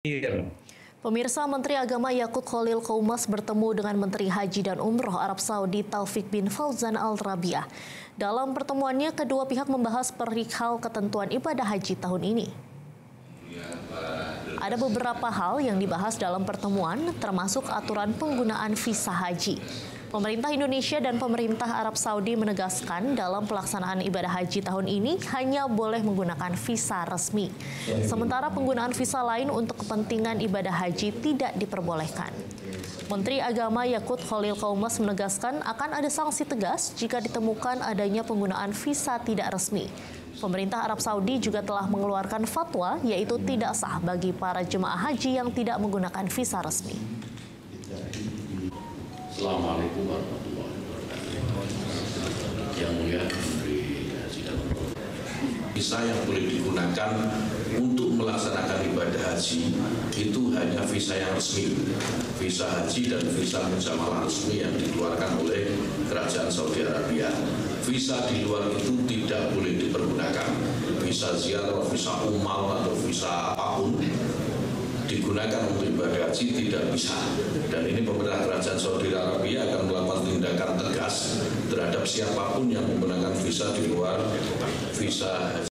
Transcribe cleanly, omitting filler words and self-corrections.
Iya. Pemirsa, Menteri Agama Yakut Khalil Qoumas bertemu dengan Menteri Haji dan Umroh Arab Saudi Taufik bin Fauzan Al Rabiah. Dalam pertemuannya, kedua pihak membahas perihal ketentuan ibadah haji tahun ini. Ada beberapa hal yang dibahas dalam pertemuan, termasuk aturan penggunaan visa haji. Pemerintah Indonesia dan pemerintah Arab Saudi menegaskan dalam pelaksanaan ibadah haji tahun ini hanya boleh menggunakan visa resmi. Sementara penggunaan visa lain untuk kepentingan ibadah haji tidak diperbolehkan. Menteri Agama Yakut Khalil Qoumas menegaskan akan ada sanksi tegas jika ditemukan adanya penggunaan visa tidak resmi. Pemerintah Arab Saudi juga telah mengeluarkan fatwa, yaitu tidak sah bagi para jemaah haji yang tidak menggunakan visa resmi. Assalamualaikum warahmatullahi wabarakatuh. Yang mulia Menteri Haji dan Umroh. Visa yang boleh digunakan untuk melaksanakan ibadah haji itu hanya visa yang resmi, visa haji dan visa mujamalah resmi yang dikeluarkan oleh Kerajaan Saudi Arabia. Visa di luar itu tidak boleh dipergunakan. Visa ziarah, visa umroh atau visa apapun digunakan untuk ibadah haji tidak bisa. Dan ini pemerintah Kerajaan Saudi Arabia akan melakukan tindakan tegas terhadap siapapun yang menggunakan visa di luar visa haji.